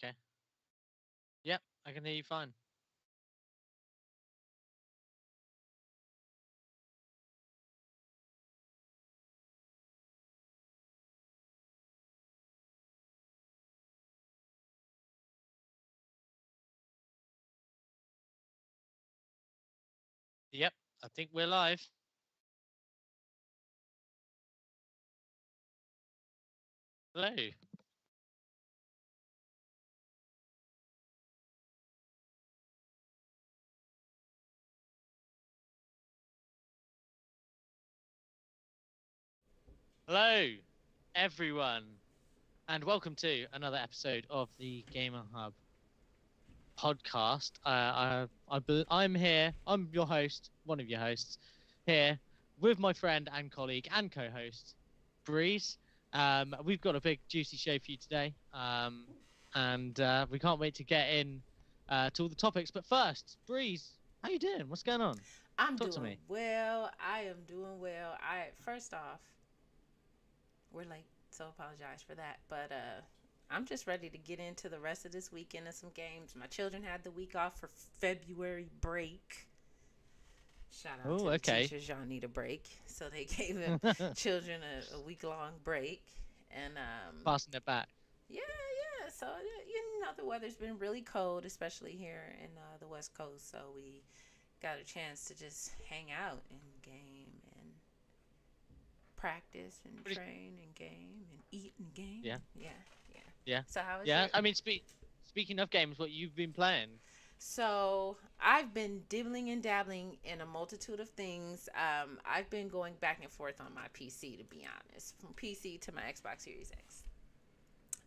Okay. Yep, I can hear you fine. Yep, I think we're live. Hello. Hello, everyone, and welcome to another episode of the Gamerhub Podcast. I'm here. I'm your host, one of your hosts, here with my friend and colleague and co-host, Breeze. We've got a big juicy show for you today, and we can't wait to get in to all the topics. But first, Breeze, how you doing? What's going on? I'm Talk to doing me. well. I am doing well. I first off, we're late, so apologize for that. But I'm just ready to get into the rest of this weekend and some games. My children had the week off for February break. Shout out Oh, to the okay. teachers, y'all need a break. So they gave them children a week long break. And Passing it back. yeah, yeah. So you know the weather's been really cold, especially here in the West Coast. So we got a chance to just hang out and game and practice and Pretty- train and game and eat and game. Yeah, Yeah, yeah. yeah, So how was yeah. your? I mean, speaking of games, what you've been playing? So I've been dibbling and dabbling in a multitude of things. I've been going back and forth on my PC, to be honest, from PC to my Xbox Series X.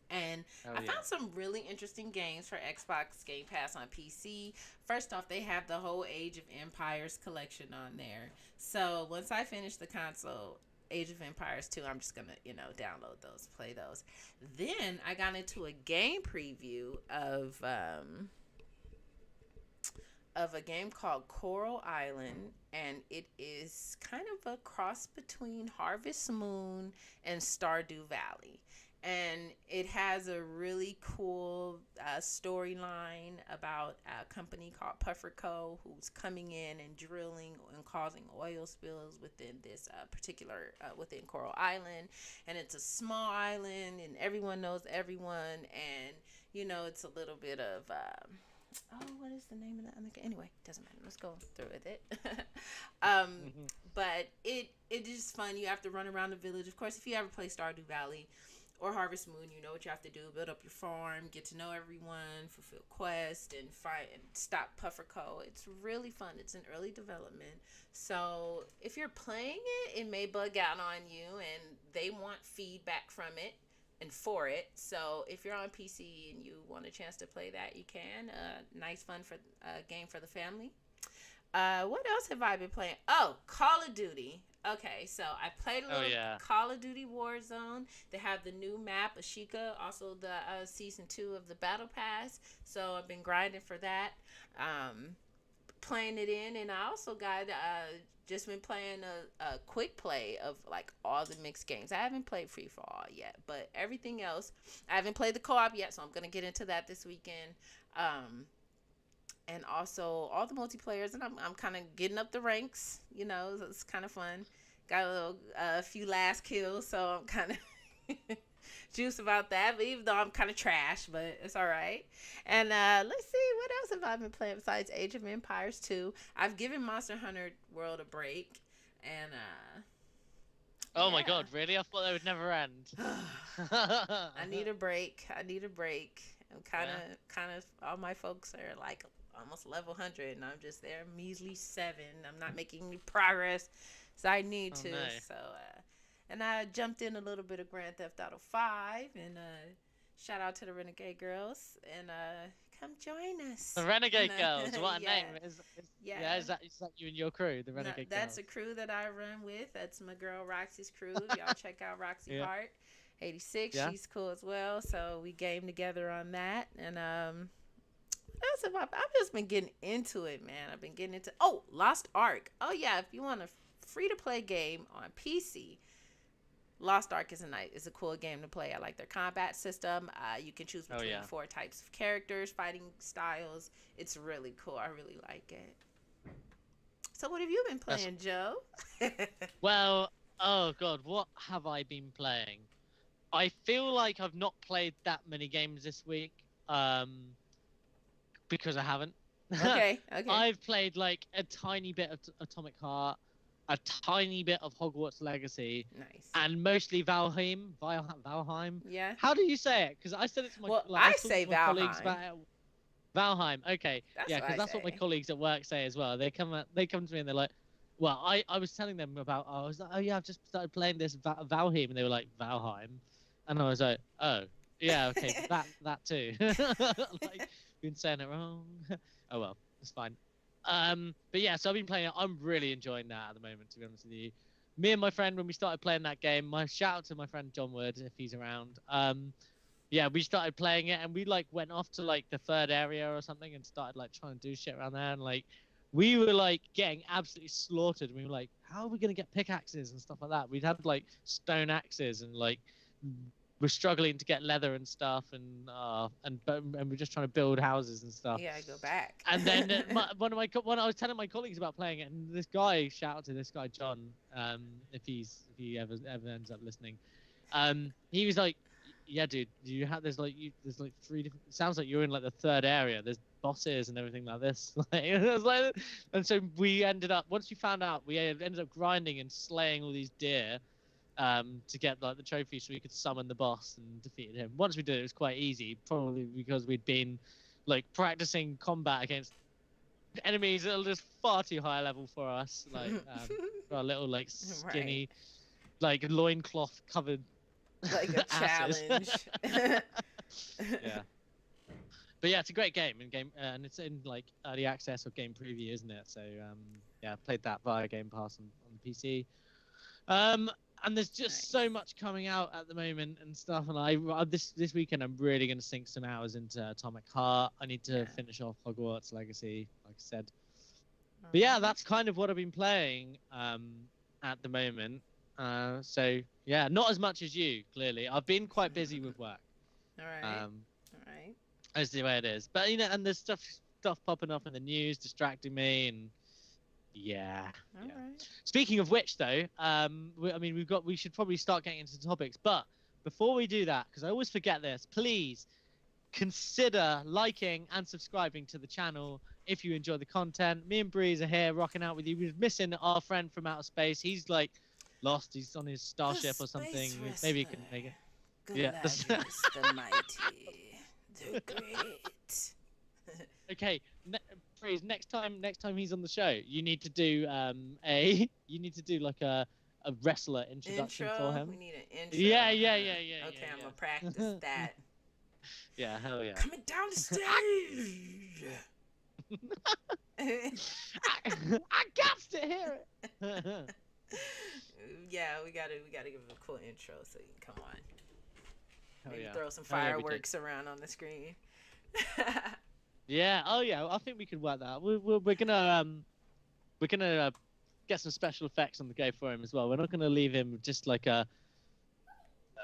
And Oh I yeah. found some really interesting games for Xbox Game Pass on PC. First off, they have the whole Age of Empires collection on there. So once I finish the console, Age of Empires 2, I'm just going to, download those, play those. Then I got into a game preview of a game called Coral Island, and it is kind of a cross between Harvest Moon and Stardew Valley. And it has a really cool storyline about a company called Puffer Co. who's coming in and drilling and causing oil spills within this particular within Coral Island. And it's a small island, and everyone knows everyone. And it's a little bit of what is the name of that other game? Anyway, doesn't matter. Let's go through with it. um, but it is fun. You have to run around the village. Of course, if you ever play Stardew Valley or Harvest Moon, you know what you have to do: build up your farm, get to know everyone, fulfill quests, and fight and stop Puffer Co. It's really fun. It's in early development, so if you're playing it, it may bug out on you, and they want feedback from it and for it. So if you're on PC and you want a chance to play that, you can. Nice, fun for game for the family. What else have I been playing? Oh, Call of Duty. Okay, so I played a Oh little yeah. Call of Duty Warzone. They have the new map, Ashika, also the season 2 of the Battle Pass. So I've been grinding for that. Um, Playing it in, and I also got just been playing a quick play of like all the mixed games. I haven't played free for all yet, but everything else I haven't played the co-op yet, so I'm gonna get into that this weekend. Um, and also all the multiplayers, and I'm kind of getting up the ranks. It's kind of fun. Got a few last kills, so I'm kind of juice about that. But even though I'm kind of trash, but it's all right. And let's see, what else have I been playing besides Age of Empires 2? I've given Monster Hunter World a break, and Oh my yeah. God, really? I thought they would never end. I need a break. I need a break. I'm Yeah. kind of. All my folks are like almost level 100, and I'm just there measly 7. I'm not making any progress, so I need Oh to. no. So, and I jumped in a little bit of Grand Theft Auto 5, and shout out to the Renegade Girls, and come join us. The And Renegade Girls. What a yeah, name! Yeah? yeah. Is that you and your crew, the No, Renegade that's Girls? a crew that I run with. That's my girl Roxy's crew. Y'all check out Roxy Yeah. Hart, 86. Yeah. She's cool as well. So we game together on that. And what else have I've just been getting into it, man. I've been getting into Lost Ark. Oh yeah, if you want a free to play game on PC, Lost Ark is a cool game to play. I like their combat system. You can choose between 4 types of characters, fighting styles. It's really cool. I really like it. So what have you been playing, Joe? Well, oh god, what have I been playing? I feel like I've not played that many games this week, because I haven't. Okay. I've played like a tiny bit of Atomic Heart, a tiny bit of Hogwarts Legacy, nice, and mostly Valheim. Yeah. How do you say it? Because I said it to my I say Valheim. colleagues about it. Valheim. Okay. Because that's what my colleagues at work say as well. They come to me and they're like, well, I was telling them about, I was like, oh yeah, I've just started playing this Valheim, and they were like, Valheim, and I was like, oh yeah, okay, that too. Like, been saying it wrong. Oh well, it's fine. But yeah, so I've been playing it. I'm really enjoying that at the moment, to be honest with you. Me and my friend, when we started playing that game, my shout out to my friend John Wood if he's around. Yeah, we started playing it and we like went off to like the 3rd area or something and started like trying to do shit around there, and like we were like getting absolutely slaughtered. We were like, how are we gonna get pickaxes and stuff like that? We'd had like stone axes and like we're struggling to get leather and stuff, and we're just trying to build houses and stuff. Yeah, I go back. And then when I was telling my colleagues about playing it, and this guy, shout out to this guy John, if he ever ends up listening, he was like, yeah, dude, there's like 3 different. It sounds like you're in like the 3rd area. There's bosses and everything like this. And so we ended up, once we found out, we ended up grinding and slaying all these deer, to get like the trophy so we could summon the boss and defeated him. Once we did it, it was quite easy, probably because we'd been like practicing combat against enemies that are just far too high level for us, like for our little like skinny, like loincloth covered like a challenge. Yeah. But yeah, it's a great game, and it's in like early access or game preview, isn't it? So yeah, I played that via Game Pass on the PC. And there's just so much coming out at the moment and stuff, and this weekend I'm really going to sink some hours into Atomic Heart. I need to finish off Hogwarts Legacy, like I said. But yeah, that's kind of what I've been playing at the moment. So yeah, not as much as you, clearly. I've been quite busy with work. All right. That's the way it is. But you know, and there's stuff popping up in the news distracting me, and yeah. All right. Speaking of which, though, we should probably start getting into the topics. But before we do that, because I always forget this, please consider liking and subscribing to the channel if you enjoy the content. Me and Breeze are here rocking out with you. We're missing our friend from outer space. He's like lost. He's on his starship or something. Maybe he can make it. Gladius the mighty, the great. Okay, Breeze, next time he's on the show, you need to do like a wrestler introduction for him. We need an intro. Yeah. Okay, I'm gonna practice that. Yeah, hell yeah. Coming down the stage. I got to hear it. Yeah, we gotta give him a cool intro so you can come on. Maybe throw some Hell yeah, fireworks around on the screen. Yeah. Oh yeah. I think we can work that out. We're gonna get some special effects on the go for him as well. We're not gonna leave him just like an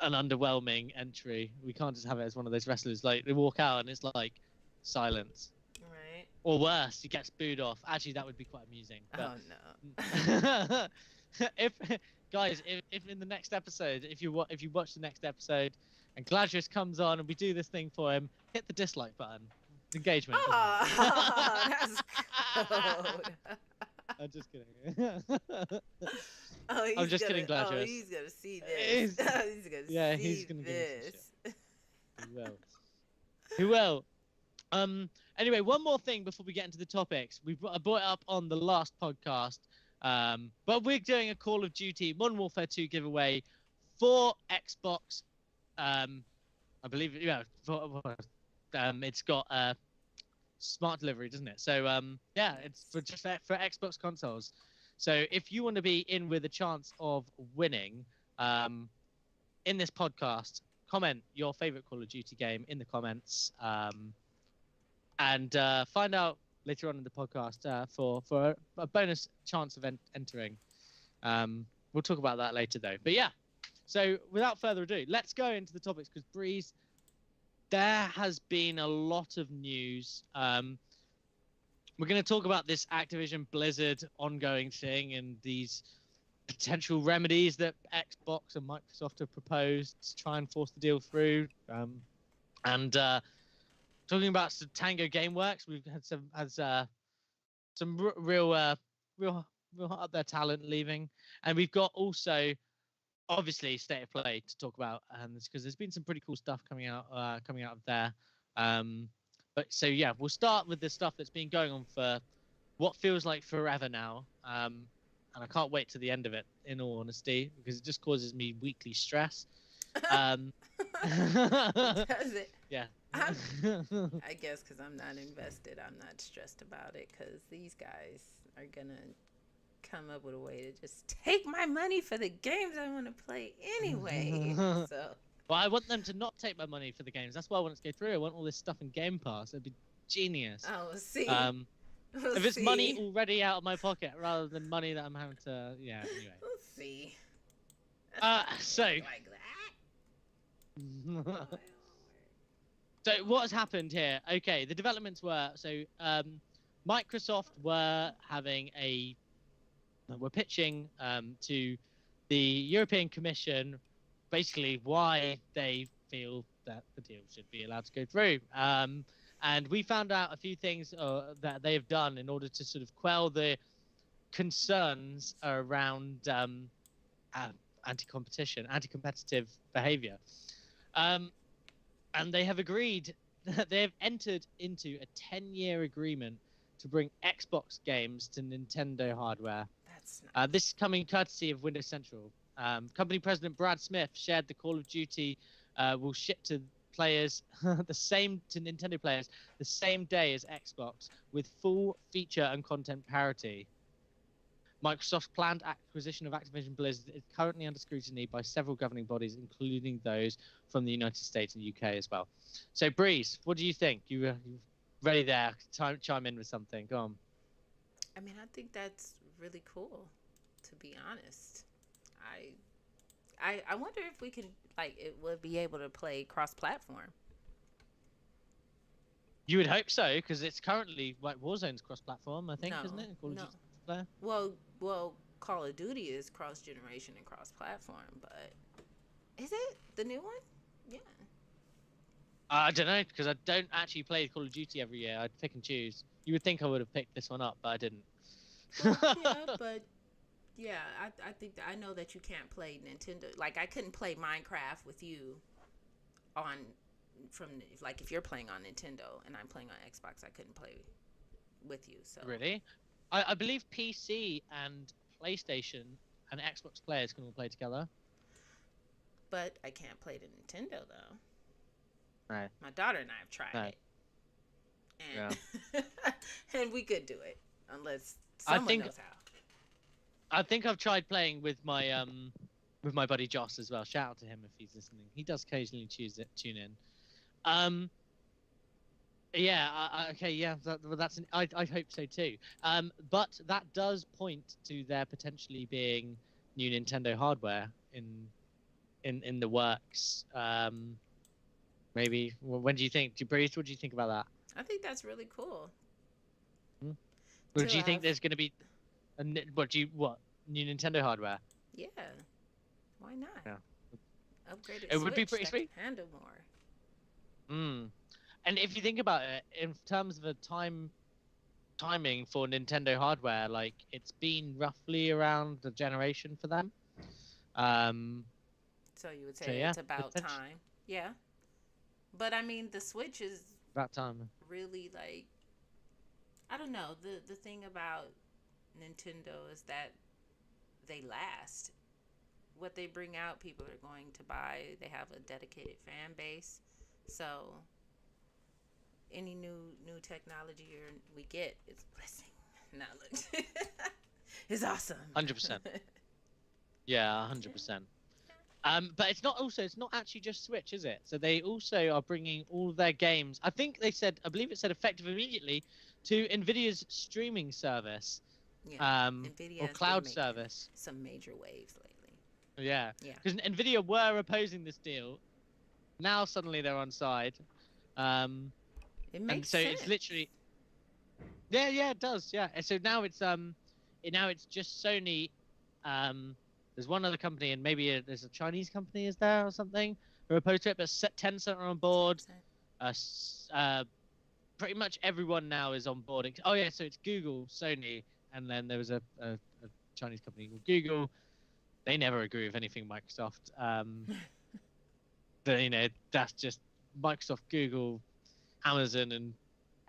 underwhelming entry. We can't just have it as one of those wrestlers like they walk out and it's like silence. Right. Or worse, he gets booed off. Actually, that would be quite amusing. But... Oh no. if in the next episode, if you watch the next episode, and Gladius comes on and we do this thing for him, hit the dislike button. Engagement. Oh, that's cold. I'm just kidding. I'm just kidding, Gladius. Oh, he's gonna see this. He's gonna see this. He will. Anyway, one more thing before we get into the topics. I brought it up on the last podcast. But we're doing a Call of Duty Modern Warfare 2 giveaway for Xbox. I believe, it's got smart delivery, doesn't it? So yeah, it's for Xbox consoles. So if you want to be in with a chance of winning in this podcast, comment your favorite Call of Duty game in the comments, and find out later on in the podcast for a bonus chance of entering. We'll talk about that later though. But yeah, So without further ado, let's go into the topics because Breeze, there has been a lot of news. We're going to talk about this Activision Blizzard ongoing thing and these potential remedies that Xbox and Microsoft have proposed to try and force the deal through. And talking about some Tango Gameworks, we've had some real up there talent leaving, and we've got also obviously State of Play to talk about, because there's been some pretty cool stuff coming out of there. But so yeah, we'll start with the stuff that's been going on for what feels like forever now. And I can't wait to the end of it, in all honesty, because it just causes me weekly stress. Does it? Yeah. I guess because I'm not invested, I'm not stressed about it, because these guys are going to come up with a way to just take my money for the games I want to play anyway. So. Well, I want them to not take my money for the games. That's why I want it to go through. I want all this stuff in Game Pass. It'd be genius. Oh, see. If it's money already out of my pocket rather than money that I'm having to, yeah. Anyway. We'll see. So. Like that. So what has happened here? Okay, the developments were Microsoft were pitching to the European Commission basically why they feel that the deal should be allowed to go through. And we found out a few things that they have done in order to sort of quell the concerns around anti-competitive behavior. And they have agreed that they have entered into a 10-year agreement to bring Xbox games to Nintendo hardware. That's nice. This is coming courtesy of Windows Central. Company president Brad Smith shared the Call of Duty will ship to players to Nintendo players the same day as Xbox with full feature and content parity. Microsoft's planned acquisition of Activision Blizzard is currently under scrutiny by several governing bodies, including those from the United States and UK as well. So, Breeze, what do you think? You're ready there? Chime in with something. Go on. I mean, I think that's really cool, to be honest. I wonder if we can, it would be able to play cross-platform. You would hope so, because it's currently Warzone's cross-platform, I think, isn't it? No. Well, Call of Duty is cross-generation and cross-platform, but is it the new one? Yeah. I don't know, because I don't actually play Call of Duty every year. I'd pick and choose. You would think I would have picked this one up, but I didn't. Yeah, I think I know that you can't play Nintendo. I couldn't play Minecraft with you if you're playing on Nintendo and I'm playing on Xbox, I couldn't play with you. So really, I believe PC and PlayStation and Xbox players can all play together. But I can't play the Nintendo though. Right. My daughter and I have tried it, and and we could do it unless someone knows how. I think I've tried playing with my buddy Joss as well. Shout out to him if he's listening. He does occasionally tune in. I hope so too. But that does point to there potentially being new Nintendo hardware in the works. Maybe. When do you think? Bruce, what do you think about that? I think that's really cool. Well, do you think there's going to be new Nintendo hardware? Yeah. Why not? Yeah. Upgraded It would be pretty sweet. Handle more. And if you think about it, in terms of a timing for Nintendo hardware, it's been roughly around the generation for them. So you would say it's about time. Yeah. But I mean, the Switch is about time. Really I don't know. The thing about Nintendo is that they last. What they bring out, people are going to buy. They have a dedicated fan base. So any new technology we get is a blessing. No, look. It's awesome. 100%. Yeah, 100%. But it's not actually just Switch, is it? So they also are bringing all their games. I believe it said effective immediately to Nvidia's streaming service. Yeah, Nvidia or cloud service. some major waves lately. Yeah, Yeah. because Nvidia were opposing this deal. Now suddenly they're on side. It And makes so sense. it's literally, yeah, it does, yeah. And so now it's just Sony. There's one other company, and maybe there's a Chinese company, is there or something? Who are opposed to it, but Tencent are on board. 10%. Pretty much everyone now is on board. Oh yeah, so it's Google, Sony, and then there was a Chinese company called Google. They never agree with anything Microsoft. But that's just Microsoft, Google, Amazon, and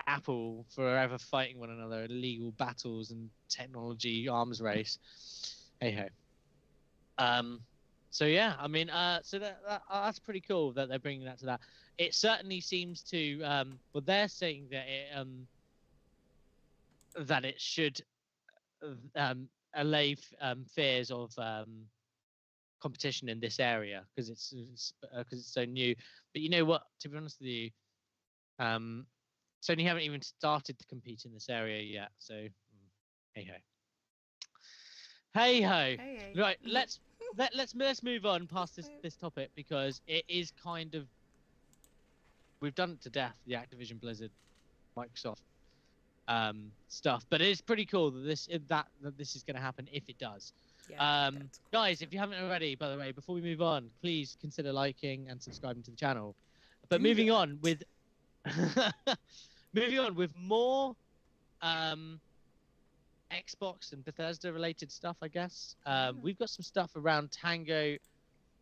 Apple forever fighting one another in legal battles and technology arms race. Hey ho. So yeah, I mean, so that's pretty cool that they're bringing that to that. It certainly seems to. Well, they're saying that it should allay fears of competition in this area because it's so new. But you know what? To be honest with you, Sony haven't even started to compete in this area yet. So, hey ho. Hey ho. Hey. Right, let's move on past this topic because it is kind of, we've done it to death, the Activision Blizzard Microsoft stuff, but it's pretty cool that this is going to happen if it does. Yeah, that's cool. Guys, if you haven't already, by the way, before we move on, please consider liking and subscribing to the channel. But moving on with more Xbox and Bethesda related stuff, I guess. We've got some stuff around Tango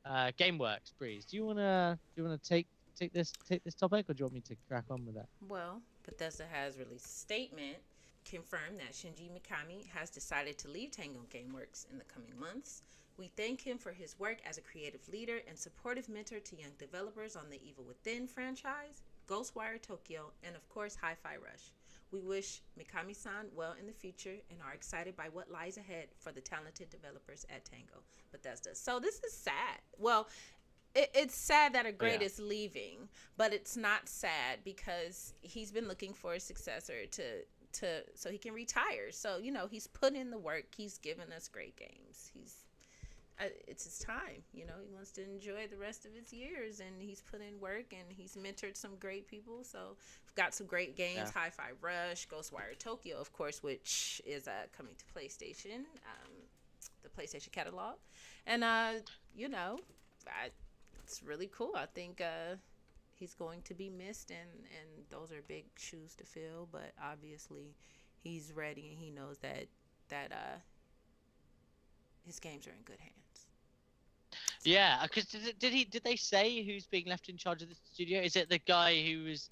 Gameworks. Breeze, do you wanna take this topic, or do you want me to crack on with that? Well, Bethesda has released a statement confirmed that Shinji Makawi has decided to leave Tango Gameworks in the coming months. We thank him for his work as a creative leader and supportive mentor to young developers on the Evil Within franchise, Ghostwire Tokyo, and of course Hi-Fi Rush. We wish Mikami-san well in the future and are excited by what lies ahead for the talented developers at Tango Bethesda. So this is sad. Well, it's sad that a great is leaving, but it's not sad because he's been looking for a successor to so he can retire. So he's put in the work. He's given us great games. It's his time. He wants to enjoy the rest of his years, and he's put in work, and he's mentored some great people. So we've got some great games: Hi-Fi Rush, Ghostwire Tokyo, of course, which is coming to PlayStation, the PlayStation catalog, and it's really cool. I think he's going to be missed, and those are big shoes to fill. But obviously, he's ready, and he knows that his games are in good hands. Yeah, because did they say who's being left in charge of the studio? Is it the guy who was?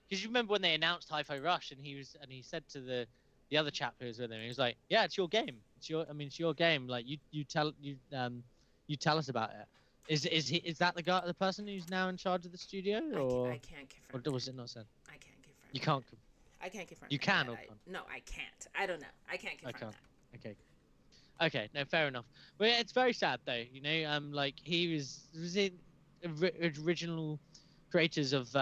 Because you remember when they announced Hi-Fi Rush, and he said to the other chap who was with him, he was like, "Yeah, it's your game. It's your game. Like you tell us about it." Is that the person who's now in charge of the studio, or I can't confirm. Or was it not said? I can't confirm. You can't. I can't confirm. You can or can't? No, I can't. I don't know. I can't confirm that. Okay, no, fair enough. Well, yeah, it's very sad though. Like he was it original creators of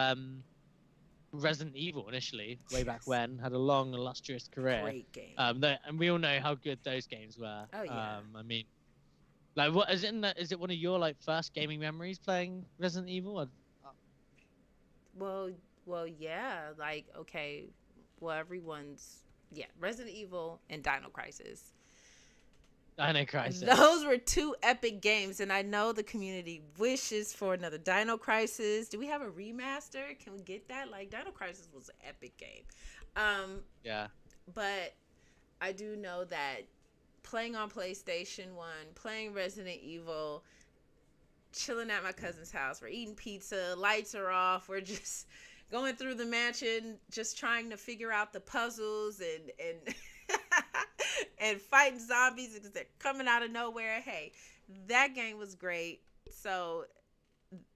Resident Evil initially, way back when, had a long, illustrious career. Great game. And we all know how good those games were. Oh yeah. I mean, like, what is it? Is it one of your first gaming memories playing Resident Evil? Well, yeah. Like, okay, well, Resident Evil and Dino Crisis. Dino Crisis. Those were two epic games, and I know the community wishes for another Dino Crisis. Do we have a remaster? Can we get that? Like, Dino Crisis was an epic game. Yeah. But I do know that playing on PlayStation 1, playing Resident Evil, chilling at my cousin's house, we're eating pizza, lights are off, we're just going through the mansion, just trying to figure out the puzzles and and fighting zombies because they're coming out of nowhere. Hey, that game was great. So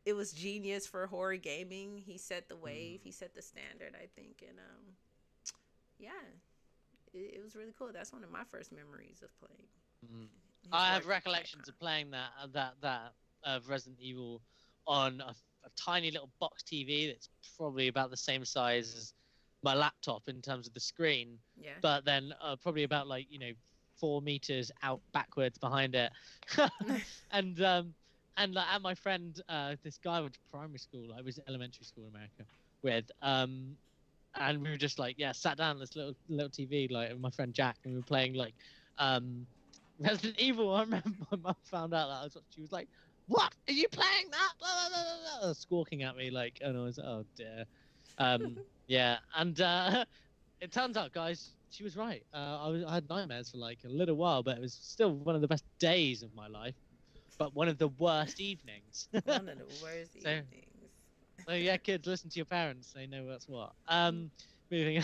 it was genius for horror gaming. He set the wave. He set the standard, I think. And it was really cool. That's one of my first memories of playing. I have recollections of playing that of Resident Evil on a tiny little box TV that's probably about the same size as my laptop in terms of the screen. Yeah. But then probably about 4 meters out backwards behind it. and like, at my friend, this guy went to primary school, I was elementary school in America with, and we were just like, sat down on this little TV, like, with my friend Jack, and we were playing like Resident Evil. I remember my mum found out that I was, she was like, "What are you playing that?" Blah, blah, blah, blah, squawking at me, like, and I was, oh dear. Yeah, and it turns out, guys, she was right. I had nightmares for like a little while, but it was still one of the best days of my life, but one of the worst evenings. One of the worst evenings. So yeah, kids, listen to your parents. They know what's what. Moving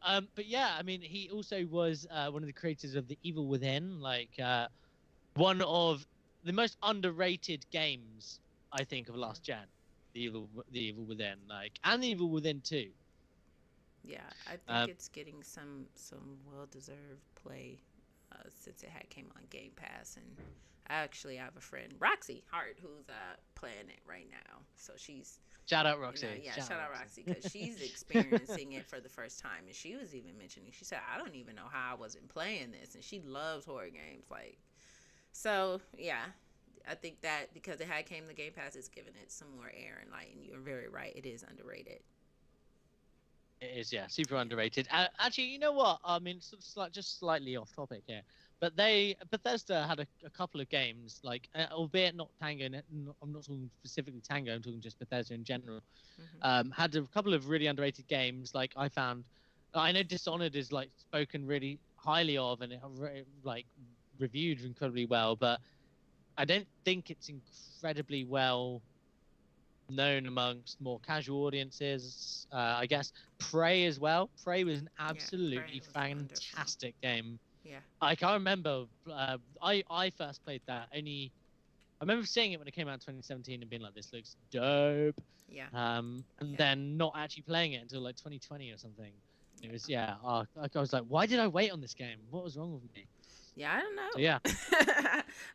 on. But yeah, I mean, he also was one of the creators of The Evil Within, like one of the most underrated games, I think, of last gen. The Evil Within, like, and The Evil Within 2. Yeah, I think it's getting some well-deserved play since it had came on Game Pass, and I actually have a friend, Roxy Hart, who's playing it right now. So she's shout out Roxy. Shout out Roxy, because she's experiencing it for the first time, and she was even mentioning, she said, I don't even know how I wasn't playing this, and she loves horror games, like. So yeah, I think that because it had came to Game Pass, it's given it some more air and light, and you're very right, it is underrated. It is, yeah, super underrated. Actually, you know what? I mean, just slightly off topic here, but Bethesda had a couple of games, like, albeit not Tango. I'm not talking specifically Tango. I'm talking just Bethesda in general. Mm-hmm. Had a couple of really underrated games. Like, I know Dishonored is like spoken really highly of, and it like reviewed incredibly well, but I don't think it's incredibly well known amongst more casual audiences. I guess Prey as well. Prey was an absolutely fantastic game. Yeah. I can't remember. I first played that only. I remember seeing it when it came out in 2017 and being like, "This looks dope." Yeah. Then not actually playing it until like 2020 or something. It was I was like, why did I wait on this game? What was wrong with me? Yeah, I don't know. So, yeah.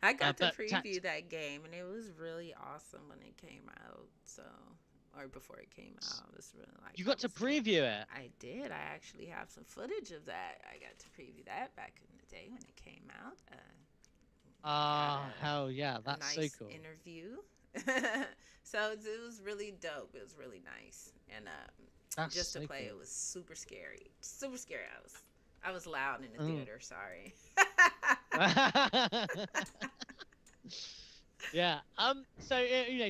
I got to preview that game, and it was really awesome when it came out. So, or before it came out, it was really like. You got to preview it. I did. I actually have some footage of that. I got to preview that back in the day when it came out. Hell yeah, that's nice so cool. Interview. So it was really dope. It was really nice, and just to play, it was super scary. Super scary. I was loud in the theater. Sorry. Yeah. So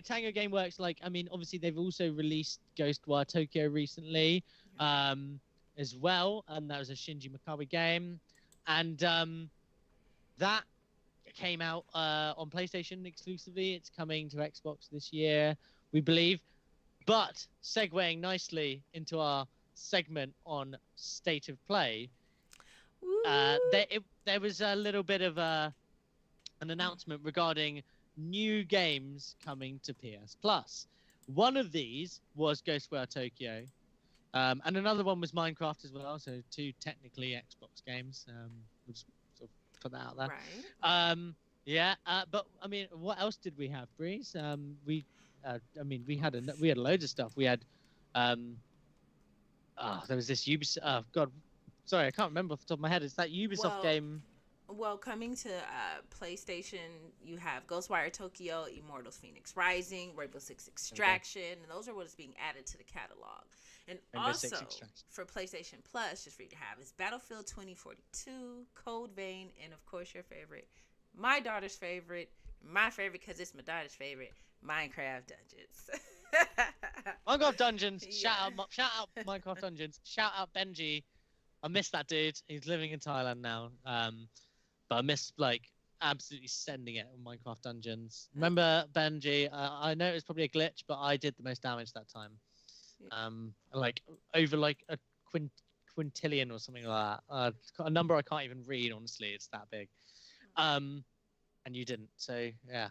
Tango Gameworks, like, I mean, obviously they've also released Ghostwire Tokyo recently, as well, and that was a Shinji Makawi game, and that came out on PlayStation exclusively. It's coming to Xbox this year, we believe. But segueing nicely into our segment on State of Play. There was a little bit of an announcement regarding new games coming to PS Plus. One of these was Ghostwire Tokyo, and another one was Minecraft as well. So 2 technically Xbox games. We'll just sort of put that out there. Right. But I mean, what else did we have, Breeze? We had loads of stuff. We had there was this Ubisoft. Oh God. Sorry, I can't remember off the top of my head. It's that Ubisoft game. Well, coming to PlayStation, you have Ghostwire Tokyo, Immortals Phoenix Rising, Rainbow Six Extraction, and those are what's being added to the catalog. And Rainbow also, for PlayStation Plus, just for you to have, is Battlefield 2042, Code Vein, and of course your favorite, my daughter's favorite, my favorite because it's my daughter's favorite, Minecraft Dungeons. Minecraft Dungeons. Yeah. Shout out Minecraft Dungeons. Shout out Benji. I miss that dude. He's living in Thailand now. But I miss, like, absolutely sending it on Minecraft Dungeons. Remember, Benji? I know it was probably a glitch, but I did the most damage that time. Like, over, like, a quintillion or something like that. A number I can't even read, honestly. It's that big. And you didn't. So, yeah.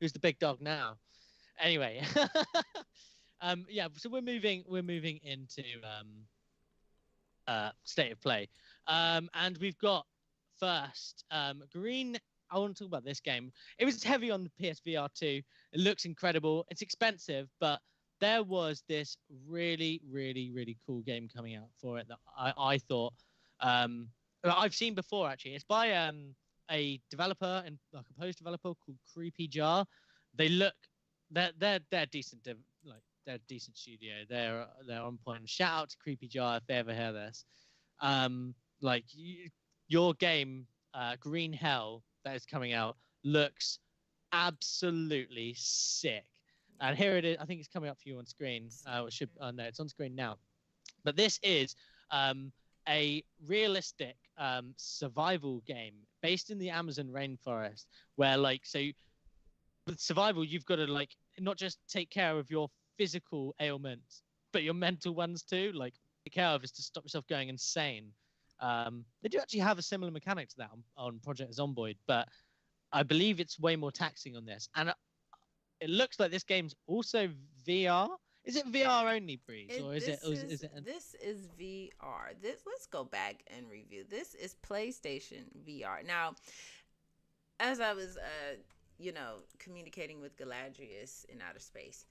Who's the big dog now? Anyway. So we're moving into State of Play. And we've got first Green. I want to talk about this game. It was heavy on the PSVR 2. It looks incredible. It's expensive, but there was this really, really, really cool game coming out for it that I thought I've seen before actually. It's by a developer and like a post developer called Creepy Jar. They look they're decent like they're a decent studio. They're on point. Shout out to Creepy Jar if they ever hear this. Like your game, Green Hell, that is coming out looks absolutely sick. And here it is. I think it's coming up for you on screen. It should. No, it's on screen now. But this is a realistic survival game based in the Amazon rainforest, where like so with survival you've got to like not just take care of your physical ailments, but your mental ones too. Like take care of is to stop yourself going insane. They do actually have a similar mechanic to that on Project Zomboid, but I believe it's way more taxing on this. And it looks like this game's also VR. Is it VR only, Breeze, or is it? This is VR. Let's go back and review. This is PlayStation VR. Now, as I was, communicating with Galadrius in outer space,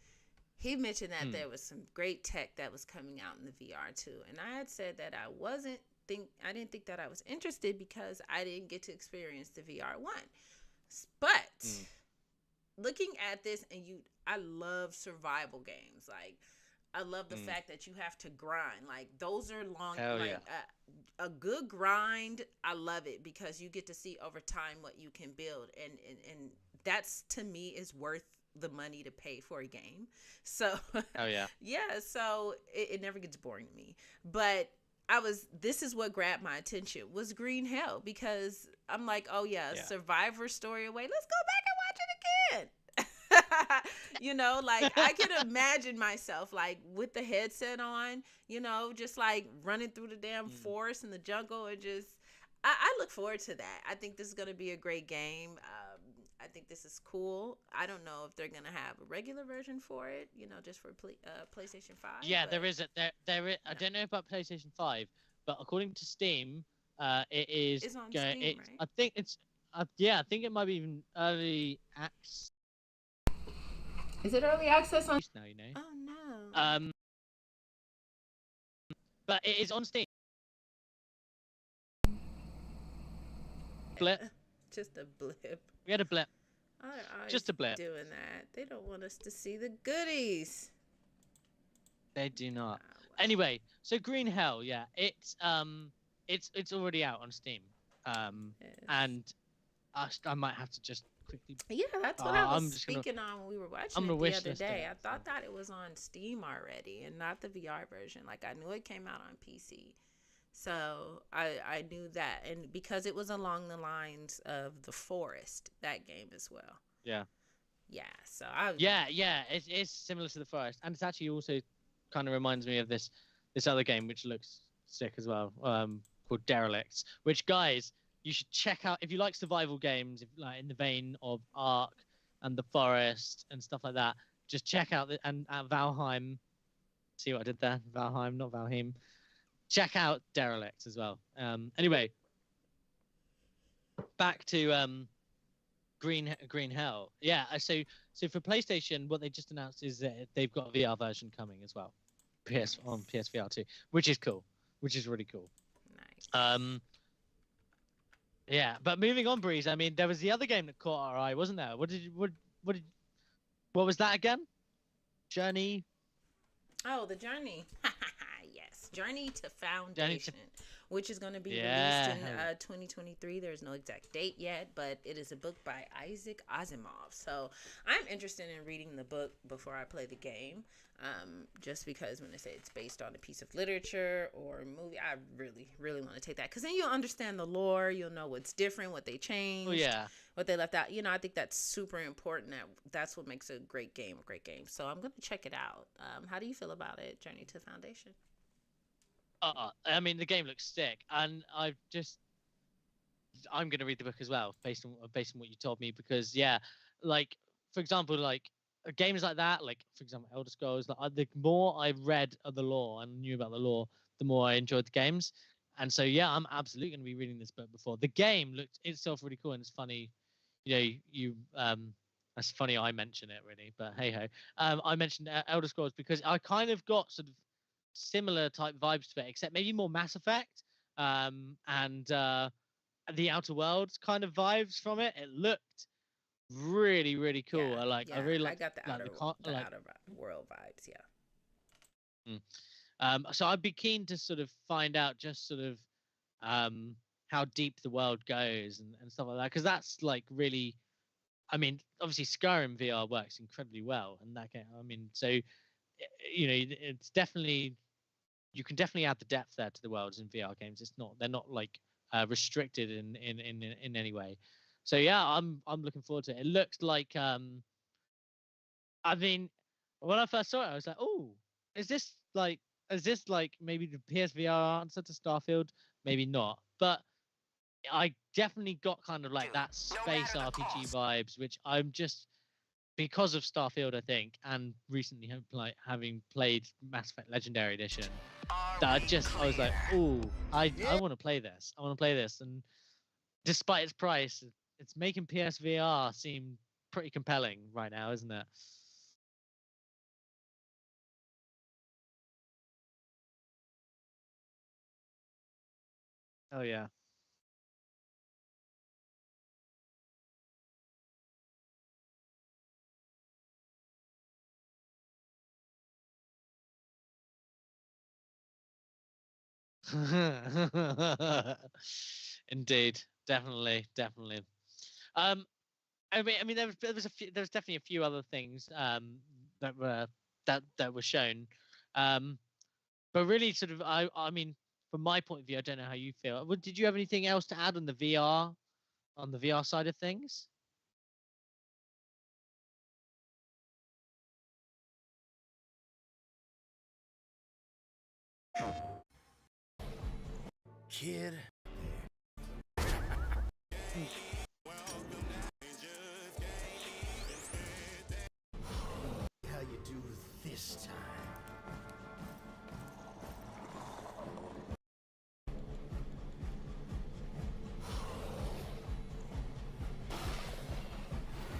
he mentioned that there was some great tech that was coming out in the VR too, and I had said that I didn't think that I was interested because I didn't get to experience the VR one, but. Looking at this, I love survival games. Like, I love the fact that you have to grind. Like, those are long. Hell like, yeah. a good grind. I love it because you get to see over time what you can build, and that's to me is worth the money to pay for a game. So, oh yeah, yeah. So it never gets boring to me, but. This is what grabbed my attention was Green Hell because I'm like, oh yeah, Survivor story away. Let's go back and watch it again. Like I can imagine myself like with the headset on, just like running through the damn forest and the jungle and just, I look forward to that. I think this is going to be a great game. I think this is cool. I don't know if they're gonna have a regular version for it, just for PlayStation 5. Yeah, there is. I don't know about PlayStation 5, but according to Steam, it is. It's on Steam, right? I think it's. I think it might be even early access. Is it early access on? Now, Oh no. But it is on Steam. Blip. Just a blip. We had a blip. Just a blip. Doing that. They don't want us to see the goodies. They do not. Anyway, so Green Hell, yeah, it's already out on Steam. And I might have to just quickly. Yeah, that's what I was speaking on when we were watching it the other day. I thought that it was on Steam already and not the VR version. Like I knew it came out on PC. So I knew that, and because it was along the lines of The Forest, that game as well. Yeah. Yeah. So it's similar to The Forest, and it's actually also kind of reminds me of this other game which looks sick as well, called Derelicts. Which guys, you should check out if you like survival games, if like in the vein of Ark and The Forest and stuff like that. Just check out Valheim. See what I did there? Valheim, not Valheim. Check out Derelicts as well. Anyway, back to Green Hell. Yeah, so for PlayStation, what they just announced is that they've got a VR version coming as well, on PSVR 2, which is cool, which is really cool. Nice. Yeah, but moving on, Breeze. I mean, there was the other game that caught our eye, wasn't there? What was that again? Journey. Oh, the Journey. Yes, Journey to Foundation, which is going to be released in 2023. There's no exact date yet, but it is a book by Isaac Asimov. So I'm interested in reading the book before I play the game, just because when they say it's based on a piece of literature or movie, I really, really want to take that because then you'll understand the lore. You'll know what's different, what they changed, what they left out. I think that's super important. That's what makes a great game a great game. So I'm going to check it out. How do you feel about it, Journey to Foundation? I mean, the game looks sick, and I'm going to read the book as well, based on what you told me, because like for example, like games like that, like for example, Elder Scrolls. Like, the more I read of the lore and knew about the lore, the more I enjoyed the games, and so I'm absolutely going to be reading this book before the game looked itself really cool, and it's funny, that's funny I mention it really, but hey ho, I mentioned Elder Scrolls because I kind of got sort of similar type vibes to it, except maybe more Mass Effect, and the Outer Worlds kind of vibes from it. It looked really, really cool. Yeah, I really I like got the outer world vibes. Yeah. So I'd be keen to sort of find out just sort of how deep the world goes and stuff like that, because that's like really, I mean, obviously Skyrim VR works incredibly well, and that game, I mean, so it's definitely, you can definitely add the depth there to the worlds in VR games. They're not like restricted in any way. So yeah, I'm looking forward to it. It looks like I mean, when I first saw it, I was like, oh, is this like maybe the PSVR answer to Starfield? Maybe not, but I definitely got kind of like that space RPG vibes, which I'm just, because of Starfield, I think, and recently having played Mass Effect Legendary Edition, that I was like, oh, I want to play this. I want to play this, and despite its price, it's making PSVR seem pretty compelling right now, isn't it? Oh yeah. Indeed, definitely. Um, I mean, there was definitely a few other things that were shown, um, but really, sort of, I mean, from my point of view, I don't know how you feel. Did you have anything else to add on the VR side of things? Kid. How you do this time?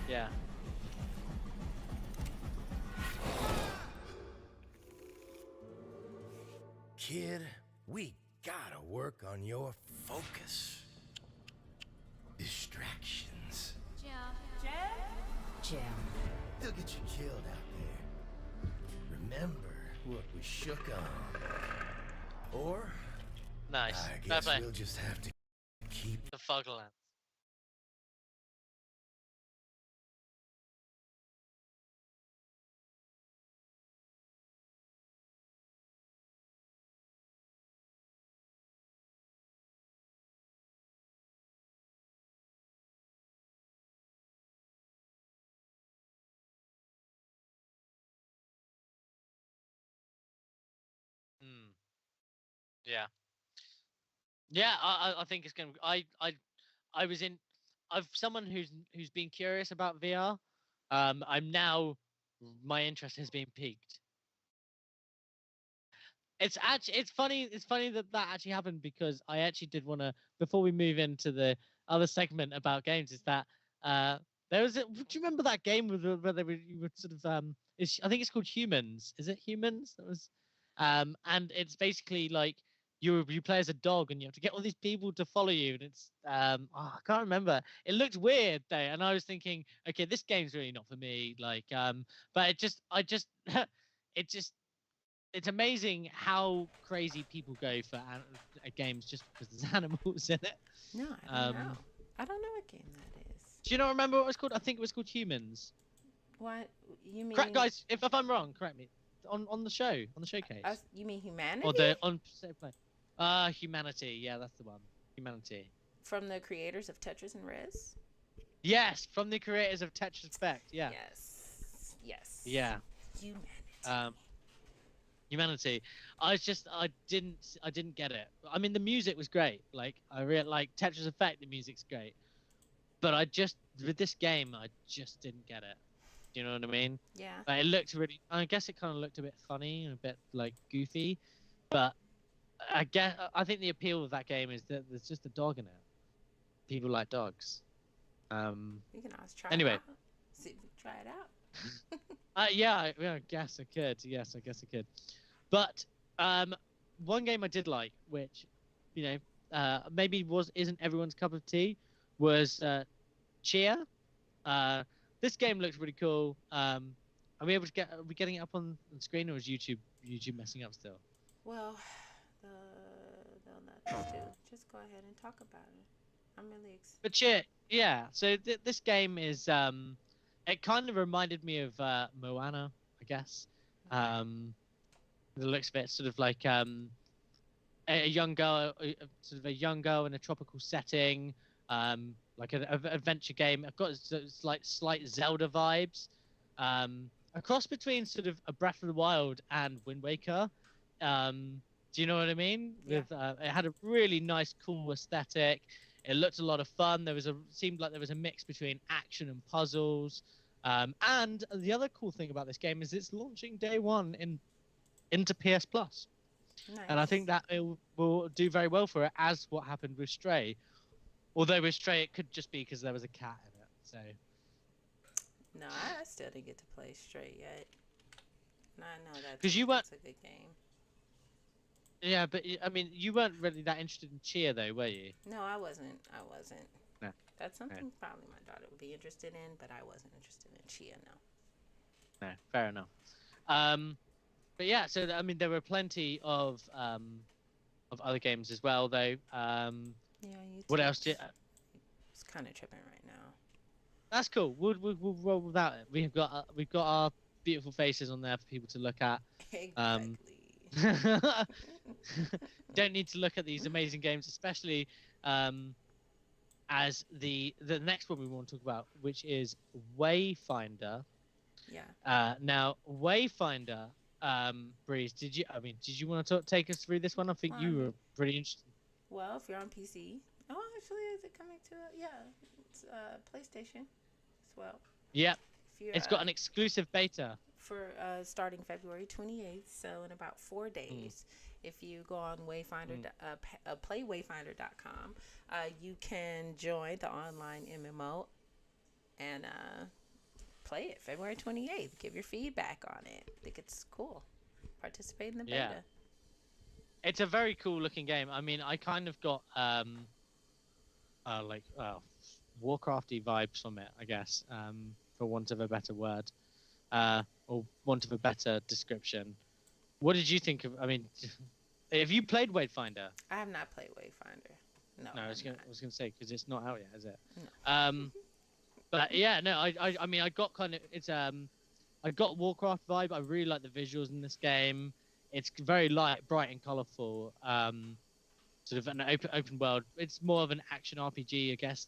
Yeah. Kid, we gotta work on your focus. Distractions. Jim. They'll get you killed out there. Remember what we shook on. Or, Nice. I guess we'll just have to keep The Fogland. Hmm. Yeah. Yeah, I think it's gonna. I was in. I've someone who's been curious about VR. I'm now, my interest has been piqued. It's funny. It's funny that that actually happened, because I actually did want to, before we move into the other segment about games, is that uh there was do you remember that game where you were sort of I think it's called Humans. Is it Humans? That was and it's basically like you play as a dog, and you have to get all these people to follow you, and it's I can't remember. It looked weird though, and I was thinking, okay, this game's really not for me. Like but it just it's amazing how crazy people go for games just because there's animals in it. No, I don't know. I don't know what game that is. Do you not remember what it was called? I think it was called Humans. What you mean? Correct, guys. If I'm wrong, correct me. On the show, on the showcase, You mean Humanity? or the on State Play. Humanity. Yeah, that's the one. Humanity. From the creators of Tetris and Rez? Yes, from the creators of Tetris Effect. Yeah. Yes. Yeah. Humanity. Humanity. I didn't get it. I mean, the music was great. Like, I really like Tetris Effect. The music's great, but with this game, I just didn't get it. Do you know what I mean? Yeah. Like, it looked really. I guess it kind of looked a bit funny and a bit like goofy, but I think the appeal of that game is that there's just a dog in it. People like dogs. You can always try Anyway. it out. See, try it out. Yeah, I guess I could. Yes, I guess I could. But one game I did like, which maybe isn't everyone's cup of tea, was Cheer. This game looks really cool. Are we getting it up on the screen, or is YouTube messing up still? Well, they'll let us do. Just go ahead and talk about it. I'm really excited. But Cheer, yeah. So this game is it kind of reminded me of Moana, I guess. The looks of it, sort of like a young girl, sort of a young girl in a tropical setting, like an adventure game. I've got slight Zelda vibes, a cross between sort of a Breath of the Wild and Wind Waker. Do you know what I mean? Yeah. With it had a really nice, cool aesthetic. It looked a lot of fun. Seemed like there was a mix between action and puzzles. And the other cool thing about this game is it's launching day one into PS Plus. Nice. And I think that it will do very well for it, as what happened with Stray. Although with Stray, it could just be because there was a cat in it. So. No, I still didn't get to play Stray yet. And I know that's a good game. Yeah, but I mean, you weren't really that interested in Cheer, though, were you? No, I wasn't. No. That's something probably my daughter would be interested in, but I wasn't interested in Chia. No. No, fair enough. But yeah, so I mean, there were plenty of other games as well, though. Yeah, what else? It's kind of tripping right now. That's cool. We'll roll without it. We've got our beautiful faces on there for people to look at. Exactly. Don't need to look at these amazing games, especially as the next one we want to talk about, which is Wayfinder. Yeah. Now Wayfinder, Breeze, did you want to take us through this one? I think you were pretty interested. Well, if you're on PC, actually, is it coming to? Yeah, it's PlayStation as well. Yep. It's got an exclusive beta for starting February 28th, so in about 4 days. If you go on Wayfinder, playwayfinder.com, you can join the online MMO and play it February 28th. Give your feedback on it. I think it's cool. Participate in the beta. Yeah. It's a very cool looking game. I mean, I kind of got Warcrafty vibes from it, I guess, for want of a better word, or want of a better description. What did you think of? I mean, have you played Wayfinder? I have not played Wayfinder. No, I was gonna say, because it's not out yet, is it? No. But yeah, no, I mean, I got kind of I got Warcraft vibe. I really like the visuals in this game. It's very bright and colourful. Sort of an open world. It's more of an action RPG, I guess,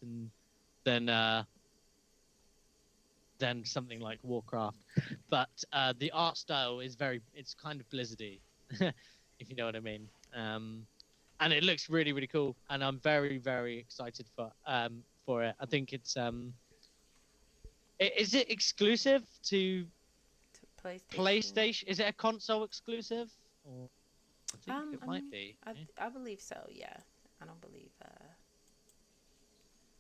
than something like Warcraft. But the art style is it's kind of Blizzardy, if you know what I mean. And it looks really, really cool. And I'm very, very excited for it. I think it's is it exclusive to PlayStation? Is it a console exclusive? Or I think it might be. I believe so. Yeah, I don't believe.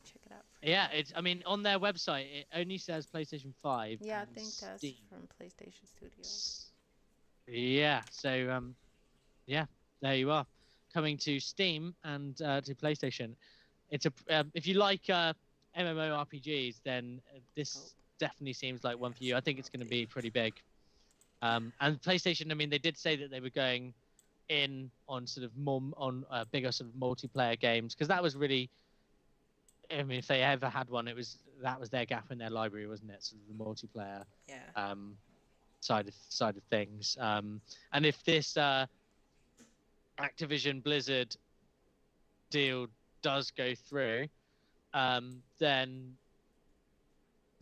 Check it out. Yeah, it's. I mean, on their website, it only says PlayStation 5. Yeah, I think that's from PlayStation Studios. Yeah. So, yeah, there you are, coming to Steam and to PlayStation. It's if you like MMORPGs, then this definitely seems like one for you. I think it's going to be pretty big. And PlayStation, I mean, they did say that they were going in on sort of more on bigger sort of multiplayer games, because that was really, I mean, if they ever had one, that was their gap in their library, wasn't it? Sort of the multiplayer side of things. And if this Activision Blizzard deal does go through, then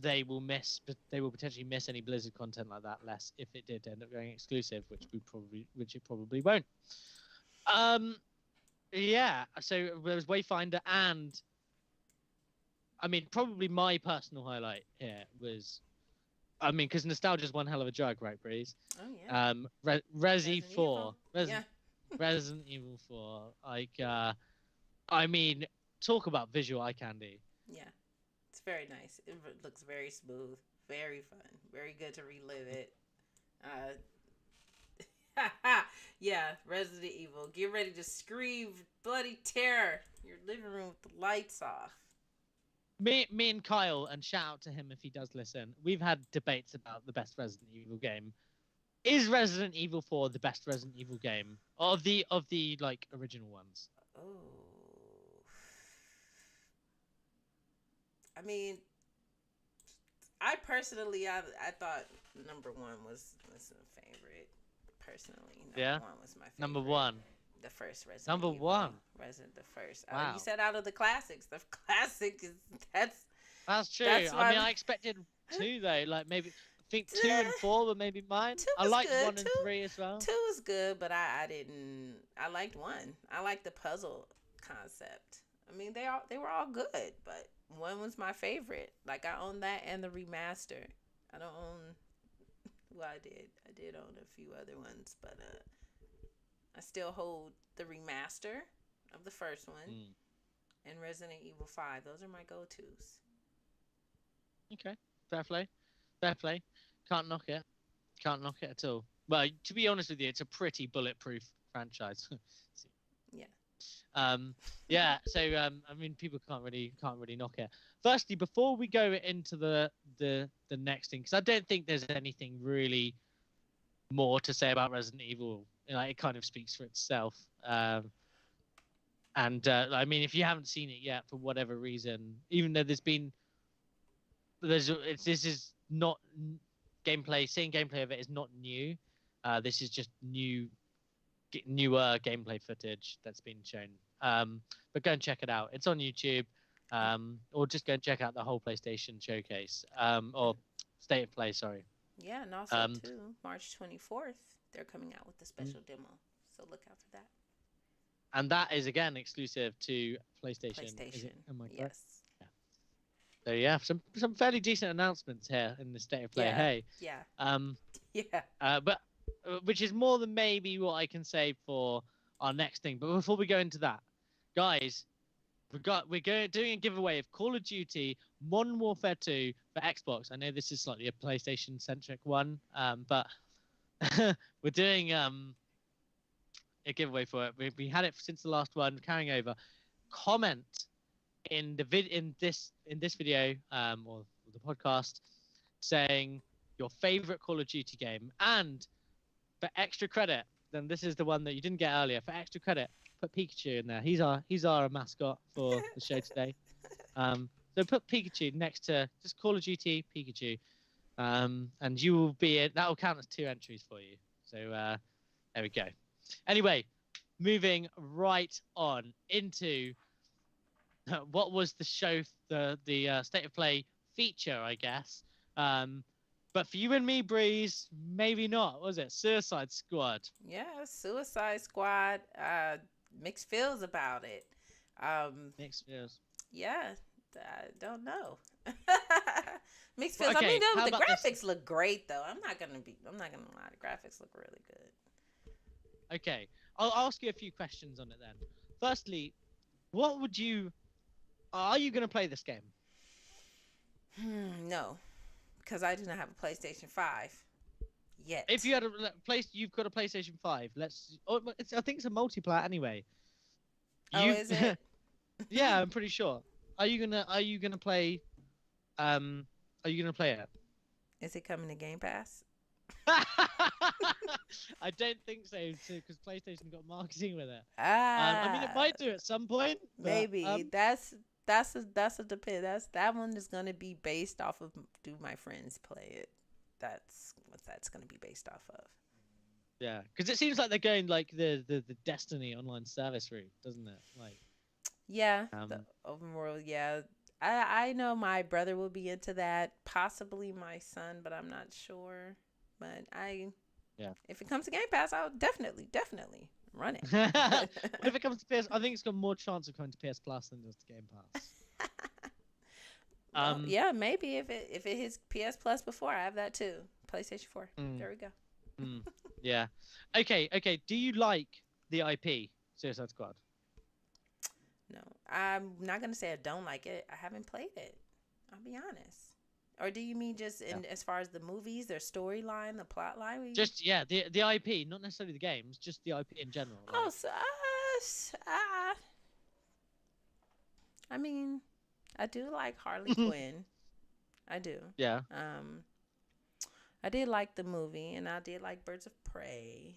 they will potentially miss any Blizzard content like that, less if it did end up going exclusive, which it probably won't. Yeah, so there was Wayfinder, and I mean, probably my personal highlight here was, I mean, because nostalgia's one hell of a drug, right, Breeze? Oh yeah. Resi 4. Yeah. Resident Evil 4. Like, I mean, talk about visual eye candy. Yeah. It's very nice. It looks very smooth, very fun, very good to relive it. Yeah, Resident Evil. Get ready to scream bloody terror. Your living room with the lights off. Me and Kyle, and shout out to him if he does listen. We've had debates about the best Resident Evil game. Is Resident Evil 4 the best Resident Evil game of the like original ones? Oh. I mean, I personally, I thought number one was a favorite. Personally, number one was my favorite. Number one. The first Resident Number Evil. one. Resident the first. Wow. You said out of the classics. The classic is That's true. That's I mean, I expected 2 though. Like maybe I think 2 and 4 were maybe mine. 2 I was liked good. 1 and 3 as well. 2 was good, but I didn't. I liked 1. I liked the puzzle concept. I mean, they were all good, but 1 was my favorite. Like I own that and the remaster. I don't own. Well, I did own a few other ones, but I still hold the remaster of the first one and Resident Evil 5. Those are my go-tos. Okay, fair play. Can't knock it at all. Well, to be honest with you, it's a pretty bulletproof franchise. Yeah. Yeah. So I mean, people can't really knock it. Firstly, before we go into the next thing, because I don't think there's anything really more to say about Resident Evil. You know, it kind of speaks for itself. I mean, if you haven't seen it yet for whatever reason, even though this is not gameplay. Seeing gameplay of it is not new. This is just newer gameplay footage that's been shown. But go and check it out. It's on YouTube. Or just go and check out the whole PlayStation showcase. Or State of Play, sorry. Yeah, and also too, March 24th, they're coming out with a special demo. So look out for that. And that is again exclusive to PlayStation. Am I correct? Yes. Yeah. So yeah, some fairly decent announcements here in the State of Play. Yeah. Hey. Yeah. Yeah. But which is more than maybe what I can say for our next thing. But before we go into that, guys, we're doing a giveaway of Call of Duty Modern Warfare 2 for Xbox. I know this is slightly a PlayStation centric one, but we're doing a giveaway for it. We had it since the last one, carrying over. Comment in this video or the podcast saying your favorite Call of Duty game, and for extra credit, then this is the one that you didn't get earlier. For extra credit, put Pikachu in there. He's our mascot for the show today. So put Pikachu next to just Call of Duty Pikachu, and you will be it. That will count as 2 entries for you. So there we go. Anyway, moving right on into what was the show, the State of Play feature, I guess. But for you and me, Breeze, maybe not, was it? Suicide Squad. Yeah, Suicide Squad. Mixed feels about it. Mixed feels. Yeah, I don't know. Mixed feels. Okay, I mean, the graphics this? look great though. I'm not gonna lie. The graphics look really good. Okay, I'll ask you a few questions on it then. Firstly, are you gonna play this game? No, because I do not have a PlayStation 5 yet. If you had you've got a PlayStation 5. I think it's a multiplayer anyway. Is it? Yeah, I'm pretty sure. Are you gonna play? Are you gonna play it? Is it coming to Game Pass? I don't think so, because PlayStation got marketing with it. I mean, it might do at some point. But, maybe that's a depend. That one is gonna be based off of do my friends play it? That's what that's gonna be based off of. Yeah, because it seems like they're going like the Destiny online service route, doesn't it? Like. Yeah, the open world. Yeah, I know my brother will be into that. Possibly my son, but I'm not sure. But if it comes to Game Pass, I'll definitely run it. What if it comes to PS? I think it's got more chance of coming to PS Plus than just Game Pass. Well, yeah, maybe if it hits PS Plus before, I have that too. PlayStation 4. There we go. Yeah. Okay. Do you like the IP Suicide Squad? No, I'm not gonna say I don't like it. I haven't played it. I'll be honest. Or do you mean just as far as the movies, their storyline, the plot line? Just the IP, not necessarily the games, just the IP in general. Like. Oh, so I mean, I do like Harley Quinn. I do. Yeah. I did like the movie, and I did like Birds of Prey.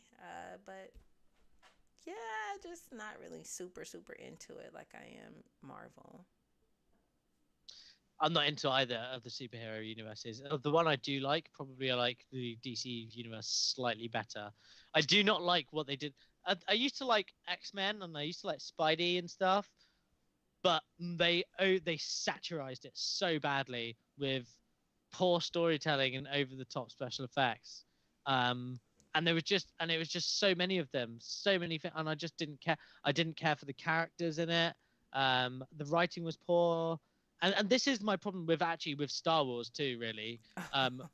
But yeah, just not really super into it like I am Marvel. I'm not into either of the superhero universes. The one I do like, probably I like the DC universe slightly better. I do not like what they did. I used to like X-Men and I used to like Spidey and stuff, but they satirized it so badly with poor storytelling and over-the-top special effects. And it was just so many of them, and I just didn't care. I didn't care for the characters in it. The writing was poor. And this is my problem with Star Wars too, really.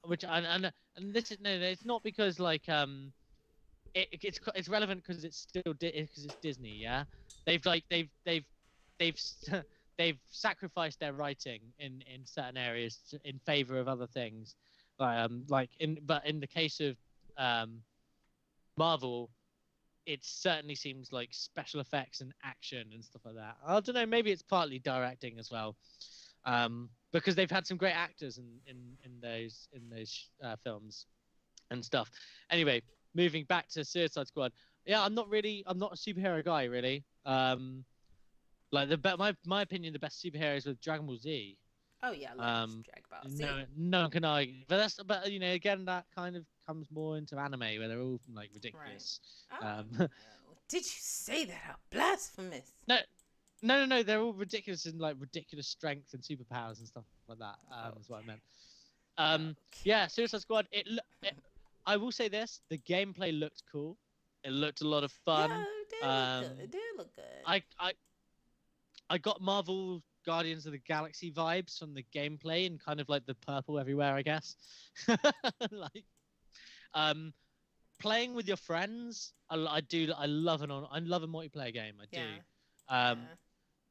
Which and this is it's not because like it's relevant because it's still because it's Disney, yeah. They've sacrificed their writing in certain areas in favor of other things, but in the case of Marvel, it certainly seems like special effects and action and stuff like that. I don't know, maybe it's partly directing as well. Because they've had some great actors in those films and stuff. Anyway, moving back to Suicide Squad. Yeah, I'm not a superhero guy really. My opinion, the best superheroes were Dragon Ball Z. Oh yeah, I love Dragon Ball Z. No one can argue. But again, that kind of comes more into anime where they're all like ridiculous. Right. Did you say that? How blasphemous! No, they're all ridiculous in like ridiculous strength and superpowers and stuff like that. Is what I meant. Yeah, Suicide Squad. I will say this: the gameplay looked cool. It looked a lot of fun. Yeah, it did look good. I got Marvel Guardians of the Galaxy vibes from the gameplay and kind of like the purple everywhere, I guess. Playing with your friends, I love a multiplayer game. I do.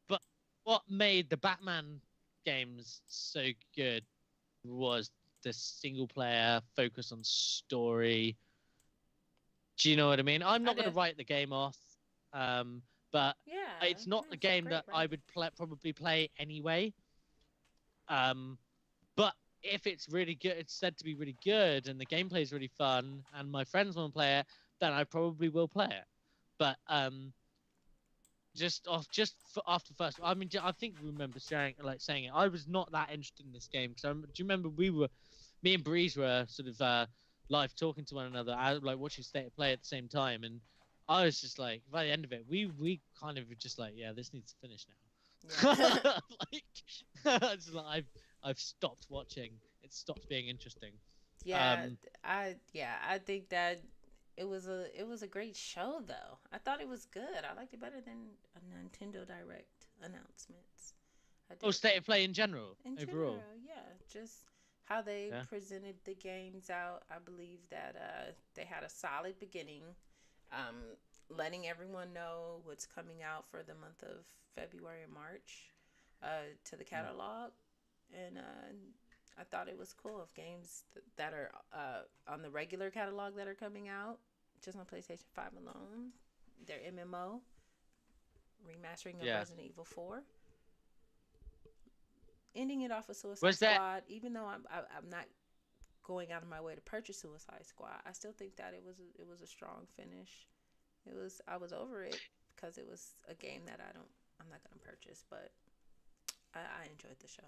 But what made the Batman games so good was the single player focus on story. Do you know what I mean? I'm not going to write the game off, but it's not the game that I would probably play anyway. But if it's really good, it's said to be really good, and the gameplay is really fun, and my friends want to play it, then I probably will play it. But after first, I mean, I think we remember saying it. I was not that interested in this game because do you remember me and Breeze were sort of live talking to one another, like watching State of Play at the same time, and I was just like, by the end of it, we kind of were just like, yeah, this needs to finish now. Yeah. It's like I've stopped watching. It stopped being interesting. Yeah, I think that it was a great show though. I thought it was good. I liked it better than a Nintendo Direct announcements. State of Play in general. Overall, yeah, just how they presented the games out. I believe that they had a solid beginning, letting everyone know what's coming out for the month of February and March to the catalog, and I thought it was cool of games that are on the regular catalog that are coming out just on PlayStation 5 alone. Their MMO remastering of Resident Evil 4. Ending it off with Suicide Squad, even though I'm not going out of my way to purchase Suicide Squad, I still think that it was a strong finish. I was over it because it was a game that I'm not gonna purchase, but I enjoyed the show.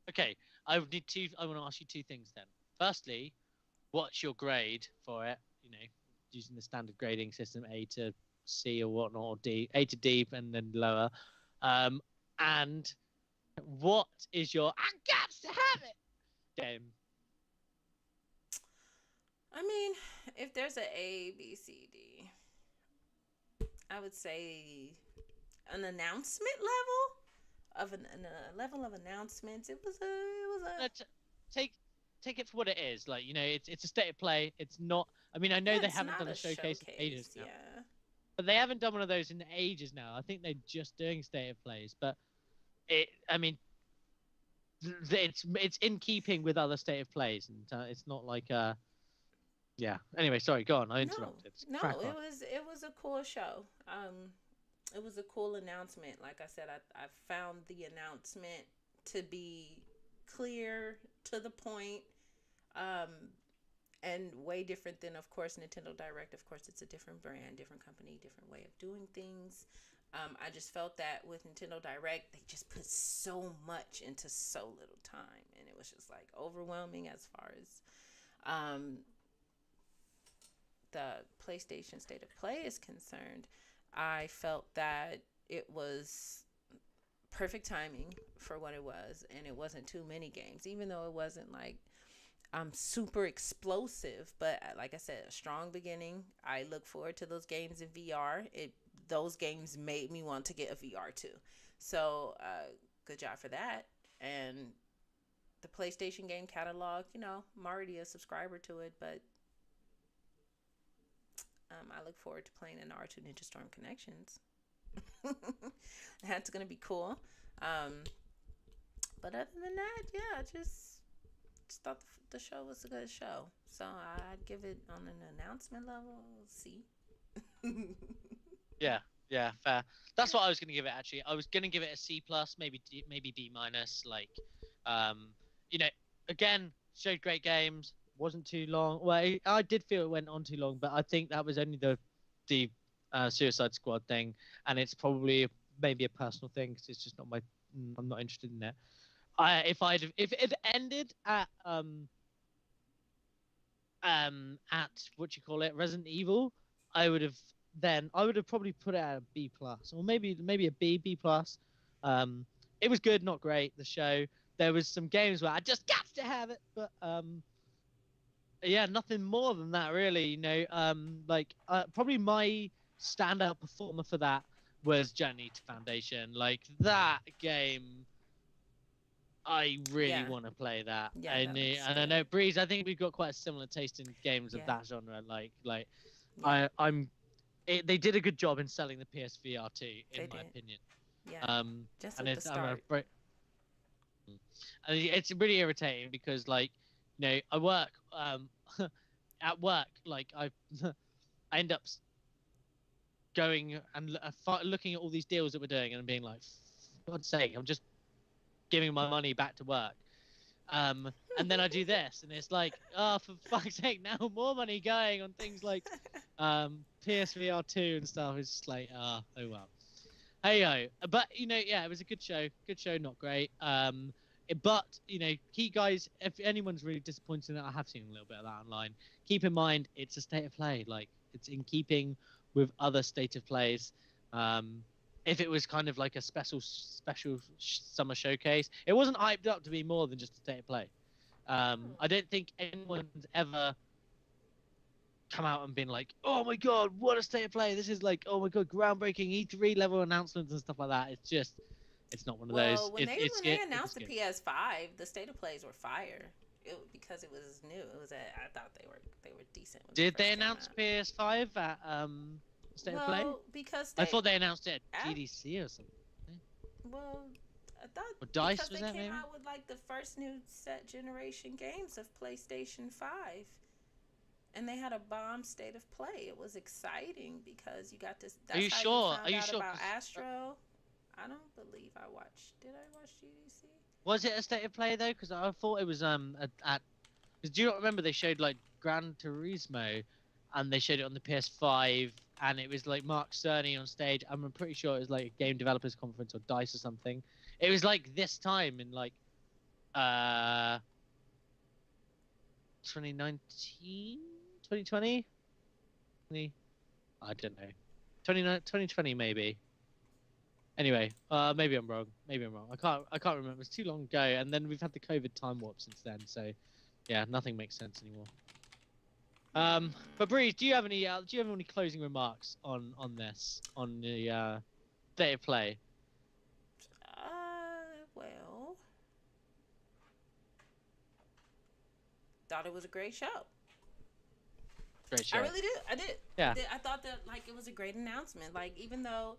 Okay, I want to ask you two things then. Firstly, what's your grade for it? You know, using the standard grading system, A to C or whatnot, or D, A to D, and then lower. And what is your "I got to have it" game? I mean, if there's an A, B, C, D, I would say an announcement level. Of a level of announcements, it was a take it for what it is. Like, you know, it's a state of play. It's not. I mean, I know they haven't done a showcase in ages now, but they haven't done one of those in ages now. I think they're just doing state of plays, but I mean, it's in keeping with other state of plays, and it's not like yeah. Anyway, sorry, go on. I interrupted. No, Crack on. it was a cool show. It was a cool announcement. Like I said, I found the announcement to be clear, to the point, and way different than, of course, Nintendo Direct. Of course, it's a different brand, different company, different way of doing things. I just felt that with Nintendo Direct, they just put so much into so little time, and it was just like overwhelming as far as the PlayStation State of Play is concerned. I felt that it was perfect timing for what it was, and it wasn't too many games, even though it wasn't like super explosive. But like I said, a strong beginning. I look forward to those games in VR. Those games made me want to get a VR too. So good job for that. And the PlayStation game catalog, you know, I'm already a subscriber to it, but I look forward to playing in Naruto Ninja Storm Connections. That's going to be cool. But other than that, yeah, I just thought the show was a good show. So I'd give it on an announcement level, C. Yeah, fair. That's what I was gonna give it. Actually, I was gonna give it a C plus, maybe D minus. Like, you know, again, showed great games. Wasn't too long. Well, I did feel it went on too long, but I think that was only the Suicide Squad thing, and it's probably maybe a personal thing because it's just not my. I'm not interested in it. If it ended at what you call it, Resident Evil, I would have probably put it at a B plus, or maybe a B plus. It was good, not great. The show, there was some games where I just got to have it, but yeah, nothing more than that really. You know, probably my standout performer for that was Journey to Foundation. Like that game, I really want to play that. Yeah, and I know Breeze, I think we've got quite a similar taste in games of that genre. They did a good job in selling the PSVR 2, in my opinion. Yeah. Just at the start. And it's really irritating because, like, you know, I work at work. Like, I end up going and looking at all these deals that we're doing and being like, for God's sake, I'm just giving my money back to work. And then I do this, and it's like, oh, for fuck's sake, now more money going on things like PSVR 2 and stuff. It's just like, oh well. Hey yo, but you know, yeah, it was a good show. Good show, not great. But you know, key guys, if anyone's really disappointed in it, I have seen a little bit of that online. Keep in mind, it's a state of play. Like, it's in keeping with other state of plays. If it was kind of like a special summer showcase, it wasn't hyped up to be more than just a state of play. I don't think anyone's ever come out and been like, oh my god, what a state of play. This is like, oh my god, groundbreaking E3 level announcements and stuff like that. It's just, it's not one of those. When they announced the PS5, the state of plays were fire. Because it was new. I thought they were decent. Did they announce PS5 at State of Play? Because I thought they announced it at GDC or something. Well, I thought or DICE, because was they that came maybe? out with like the first new set generation games of PlayStation 5. And they had a bomb state of play. It was exciting because you got this. That's Are you how sure? You Are you found out sure? about Astro? I don't believe I watched. Did I watch GDC? Was it a state of play though? Because I thought it was at. Cause do you not remember they showed like Gran Turismo, and they showed it on the PS5, and it was like Mark Cerny on stage. I'm pretty sure it was like a game developers conference or DICE or something. It was like this time in like 2019, 2020. I don't know. 2020 maybe. Anyway, maybe I'm wrong. I can't remember. It's too long ago, and then we've had the COVID time warp since then. So, yeah, nothing makes sense anymore. But Breeze, do you have any closing remarks on this, on the state of play? Well, thought it was a great show. Great show. I really did. I did. Yeah. I thought that like it was a great announcement. Like, even though,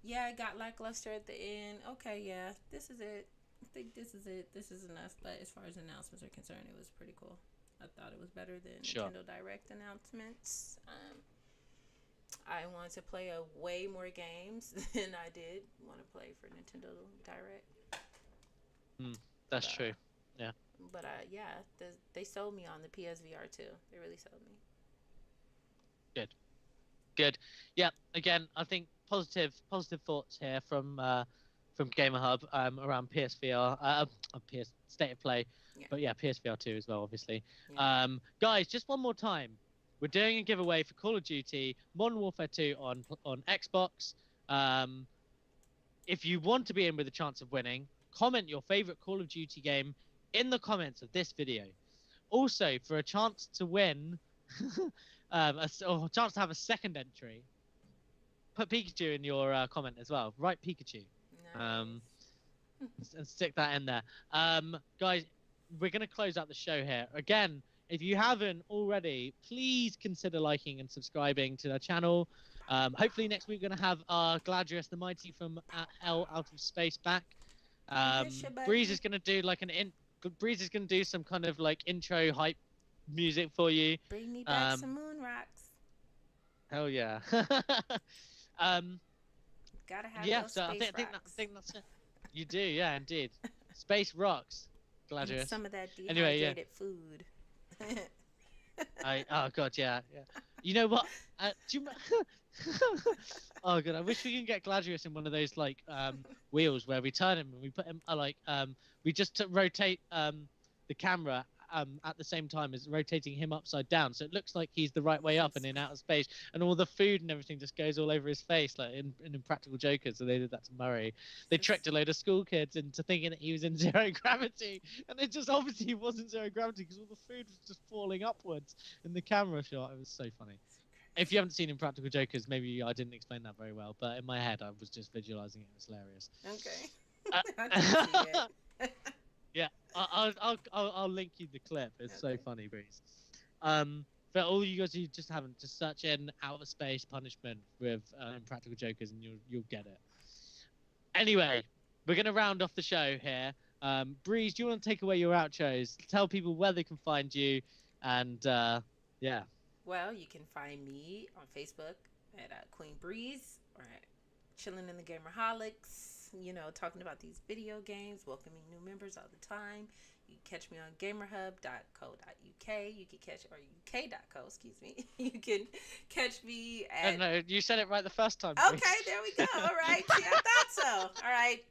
yeah, it got lackluster at the end. Okay, yeah, this is it. I think this is it. This is enough. But as far as announcements are concerned, it was pretty cool. I thought it was better than Nintendo Direct announcements. I wanted to play way more games than I did want to play for Nintendo Direct. That's true. Yeah. But yeah, they sold me on the PSVR too. They really sold me. Good. Yeah. Again, I think positive thoughts here from Gamerhub around PSVR, PS State of Play, but yeah, PSVR 2 as well, obviously. Yeah. Guys, just one more time, we're doing a giveaway for Call of Duty Modern Warfare 2 on Xbox. If you want to be in with a chance of winning, comment your favorite Call of Duty game in the comments of this video. Also, for a chance to win, a chance to have a second entry, put Pikachu in your comment as well. Write Pikachu. Nice. And stick that in there. Guys, we're going to close out the show here. Again, if you haven't already, please consider liking and subscribing to our channel. Hopefully next week we're going to have our Gladius the Mighty from Hell Out of Space back. Breeze is going to do like Breeze is going to do some kind of like intro hype music for you. Bring me back some moon rocks. Hell yeah. Gotta have those space I think that's it. You do, yeah, indeed. Space rocks, Gladius. And some of that dehydrated food. Oh god, yeah. You know what? Oh god, I wish we could get Gladius in one of those like wheels where we turn him and we put him we just rotate the camera at the same time as rotating him upside down, so it looks like he's the right way up and in outer space, and all the food and everything just goes all over his face, like in Impractical Jokers. So they did that to Murray. They tricked a load of school kids into thinking that he was in zero gravity, and it just obviously wasn't zero gravity because all the food was just falling upwards in the camera shot. It was so funny. If you haven't seen Impractical Jokers, maybe I didn't explain that very well, but in my head I was just visualizing it. It was hilarious. Okay. I didn't see it. Yeah, I'll link you the clip. It's so funny, Breeze. For all you guys who just haven't, just search in Outer Space Punishment with Impractical Jokers and you'll get it. Anyway, we're gonna round off the show here. Breeze, do you want to take away your outros? Tell people where they can find you, and yeah. Well, you can find me on Facebook at Queen Breeze or at Chilling in the Gamerholics. You know, talking about these video games, welcoming new members all the time. You can catch me on gamerhub.co.uk. You can catch, or uk.co, excuse me. You can catch me at... No, you said it right the first time. Okay, there we go. All right. See, I thought so. All right.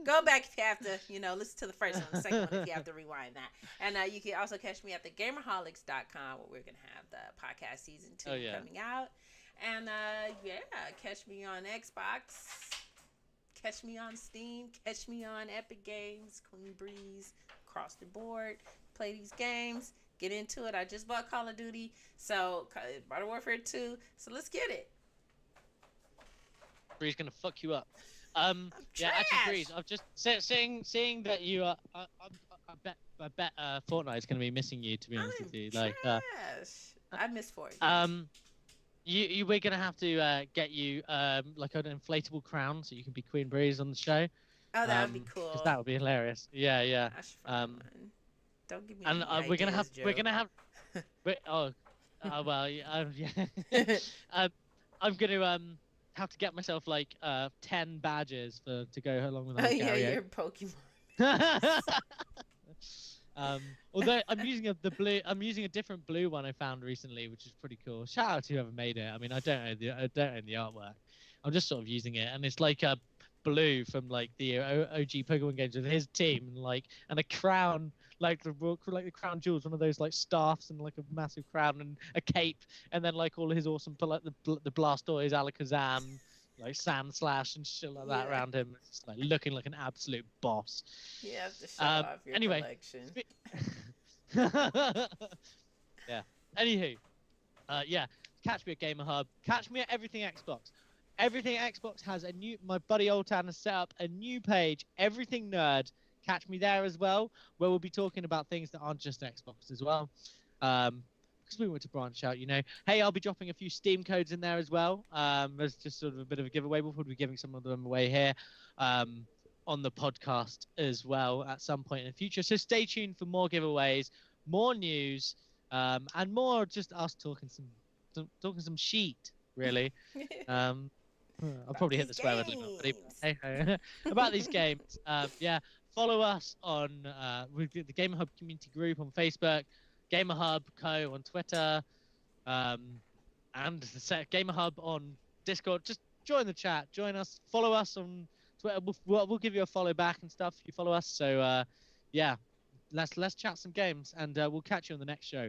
Go back if you have to, listen to the first one, the second one if you have to rewind that. And you can also catch me at thegamerholics.com where we're going to have the podcast season 2 coming out. And, catch me on Xbox. Catch me on Steam. Catch me on Epic Games, Queen Breeze, across the board. Play these games. Get into it. I just bought Call of Duty. So, Modern Warfare 2. So, let's get it. Breeze going to fuck you up. Yeah, actually, Breeze, I've just seeing that you are... I bet Fortnite is going to be missing you, to be honest with you. Like, I miss Fortnite. We're gonna have to get you like an inflatable crown so you can be Queen Breeze on the show. Oh, that would be cool. Because that would be hilarious. Yeah. Don't give me. And we're gonna have. Well, yeah. I'm gonna have to get myself like 10 badges to go along with that. Oh yeah, your Pokemon. Although I'm using a different blue one I found recently, which is pretty cool. Shout out to whoever made it. I mean, I don't own the artwork. I'm just sort of using it, and it's like a blue from like the OG Pokemon games with his team, and a crown, like the crown jewels, one of those like staffs and like a massive crown and a cape, and then like all his awesome like the Blastoise, Alakazam, like Sand Slash and shit like that around him. It's just, like looking like an absolute boss. You have to show off your collection. Yeah. Anywho, catch me at Gamerhub. Catch me at Everything Xbox. Everything Xbox has my buddy Oltan has set up a new page, Everything Nerd. Catch me there as well, where we'll be talking about things that aren't just Xbox as well. Because we want to branch out, Hey, I'll be dropping a few Steam codes in there as well. There's just sort of a bit of a giveaway. We'll probably be giving some of them away here. on the podcast as well at some point in the future. So stay tuned for more giveaways, more news, and more just us talking some sheet, really. I'll probably hit the swear word, but about these games. Yeah, follow us on the Gamerhub community group on Facebook, Gamerhub Co on Twitter, and the Gamerhub on Discord. Just join the chat, join us, follow us on Twitter. We'll give you a follow back and stuff if you follow us. So yeah, let's chat some games, and we'll catch you on the next show.